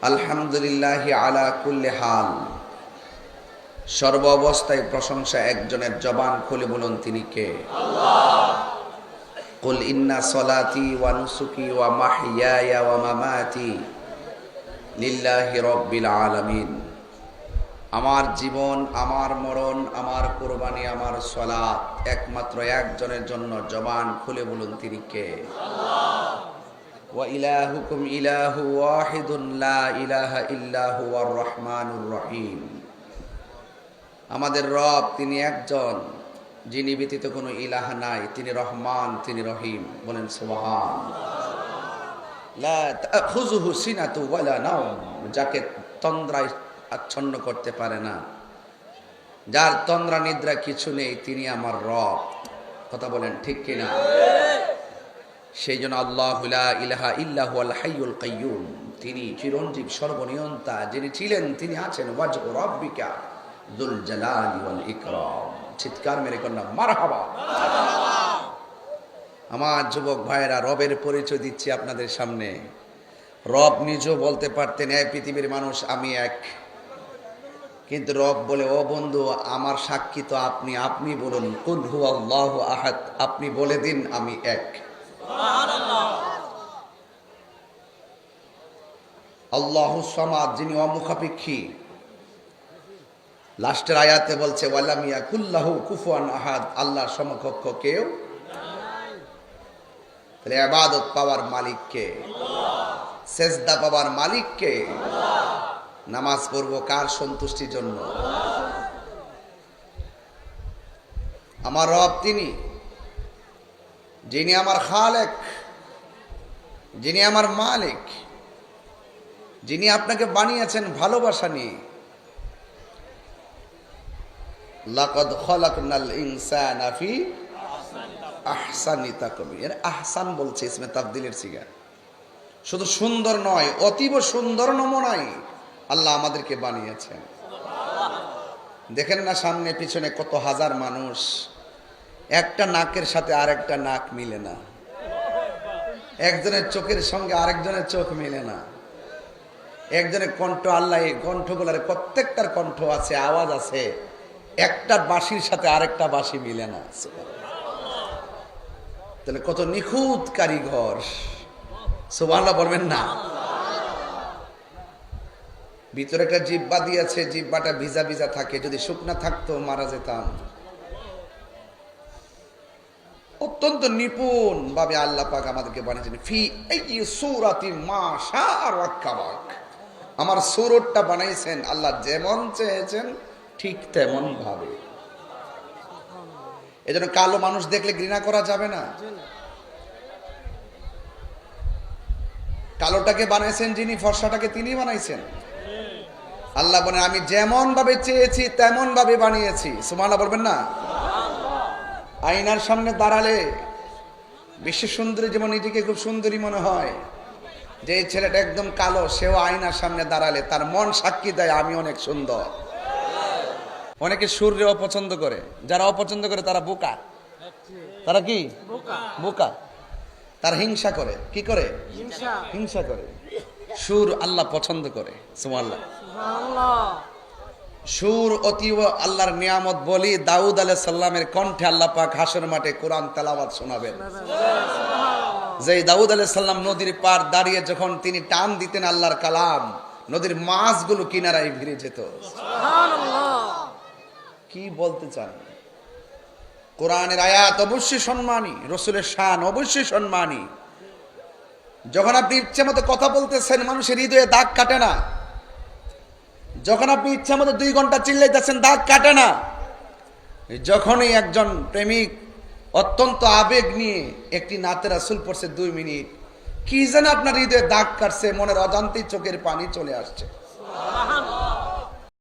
আলহামদুলিল্লাহি আলা কুল্লি হাল। সর্ব অবস্থায় প্রশংসা একজনের, জবান খুলে বলুন তিনি কে? আল্লাহ। কুল ইন্না সলাতি ওয়া নুসুকি ওয়া মাহইয়ায়া ওয়া মামাতি লিল্লাহি রাব্বিল আলামিন। আমার জীবন, আমার মরণ, আমার কুরবানি, আমার সালাত একমাত্র একজনের জন্য, জবান খুলে বলুন তিনি কে? আল্লাহ। ওয়া ইলাহুকুম ইলাহু ওয়াহিদুন লা ইলাহা ইল্লা হুয়ার রহমানুর রহিম। আমাদের রব তিনি একজন, যিনি ব্যতীত কোনো ইলাহ নাই। তিনি রহমান, তিনি রহিম। বলেন সুবহান। লা তাখুযুহু সিনাতু ওয়ালা নাওম, যাকে তন্দ্রায় আচ্ছন্ন করতে পারে না, যার তন্দ্রা নিদ্রা কিছু নেই, তিনি আমার রব। কথা বলেন ঠিক কিনা? সেই জন্য আল্লাহু লা ইলাহা ইল্লা হুয়াল হাইয়ুল কাইয়্যুম, তিনি চিরঞ্জীব, সর্বনিয়ন্তা। যিনি ছিলেন তিনি আছেন। ওয়াজহু রাব্বিকা যুল জালালি ওয়াল ইকরাম। চিৎকার মেরে কন্যা মারহাবা। আমার যুবক ভাইয়েরা, রবের পরিচয় দিচ্ছি আপনাদের সামনে। রব নিজেও বলতে পারতেন, এই পৃথিবীর মানুষ আমি এক, কিন্তু রব বলে, ও বন্ধু আমার সাক্ষী তো আপনি, আপনি বলুন কুল হুয়াল্লাহু আহাদ, আপনি বলে দিন আমি এক। আল্লাহু সামাদ, যিনি অমুখাপেক্ষী। লাস্টের আয়াতে বলছে ওয়ালাম ইয়াকুল্লাহু কুফুয়ান আহাদ, আল্লাহর সমকক্ষ কেউ। তাহলে ইবাদত পাওয়ার মালিক কে? সেজদা পাওয়ার মালিক কে? নামাজ পড়ব কার সন্তুষ্টির জন্য? আমার রব তিনি, যিনি আমার খালেক, যিনি আমার মালিক, যিনি আপনাকে বানিয়েছেন ভালোবাসা নিয়ে। লাকাদ খালাকনাল ইনসানা ফি আহসানি তাকবীর। আহসান বলছে ইসমে তাফদিলের সিগা। শুধু সুন্দর নয়, অতীব সুন্দর নমুনায় আল্লাহ আমাদেরকে বানিয়েছেন। দেখেন না সামনে পিছনে কত হাজার মানুষ, একটা নাকের সাথে আরেকটা নাক মিলে না, একজনের চোখের সঙ্গে আরেকজনের চোখ মিলে না, একজনের কণ্ঠ, আল্লাহ এই কণ্ঠগুলোর প্রত্যেকটার কণ্ঠ আছে, আওয়াজ আছে, একটা বাঁশির সাথে আরেকটা বাঁশি মিলে না। তাহলে কত নিখুঁত কারিগর। সুবহানাল্লাহ বলবেন না? ভিতরে একটা জিহ্বা দিয়েছে, জিহ্বাটা ভিজা ভিজা থাকে, যদি শুকনা থাকতো মারা যেতাম। অত্যন্ত নিপুণ ভাবে আল্লাহ পাক আমাদেরকে বানিয়েছেন। ফি আইয়ি সূরাতিন মা শাআ রাক্কাবাক, আমার সুরতটা বানাইছেন আল্লাহ যেমন চেয়েছেন ঠিক তেমন ভাবে। এজন্য কালো মানুষ দেখলে ঘৃণা করা যাবে না। কালোটাকে বানাইছেন যিনি, ফর্সাটাকে তিনি বানাইছেন। আল্লাহ বলেন আমি যেমন ভাবে চেয়েছি তেমন ভাবে বানিয়েছি। সুবহানাল্লাহ বলবেন না? আয়নার সামনে দাঁড়ালে বিশ্ব সুন্দরী যেমন নিজেকে খুব সুন্দরী মনে হয়, যে ছেলেটা একদম কালো সেও আয়নার সামনে দাঁড়ালে তার মন সাক্ষী দেয় আমি অনেক সুন্দর। অনেকে সূর্য অপছন্দ করে, যারা অপছন্দ করে তারা বোকা। তারা কি বোকা? তারা হিংসা করে। কি করে? হিংসা করে। সুর আল্লাহ পছন্দ করে। সুবহানাল্লাহ। সুর অতীব আল্লাহর নিয়ামত। বলি দাউদ আলাইহিস সালামের কণ্ঠে আল্লাহ পাক হাসর মাঠে কোরআন তেলাওয়াত শোনাবেন। যে দাউদ আলাইহিস সালাম নদীর পার দাঁড়িয়ে যখন তিনি টান দিতেন আল্লাহর কালাম, নদীর মাছগুলো কিনারায় ভিড়ে যেত। কি বলতে চান? কোরআনের আয়াত অবশ্যই সম্মানী, রসুলের শান অবশ্যই সম্মানী। যখন আপনি ইচ্ছে মতো কথা বলতেছেন মানুষের হৃদয়ে দাগ কাটে না। যখন আপনি ইচ্ছা মতো 2 ঘন্টা চিল্লাইতেছেন দাগ কাটে না। যখনই একজন প্রেমিক অত্যন্ত আবেগ নিয়ে একটি নাতে রাসূল পড়ছে 2 মিনিট, কি যেন আপনার হৃদয়ে দাগ কাটছে, মনের অজান্তেই চোখের পানি চলে আসছে।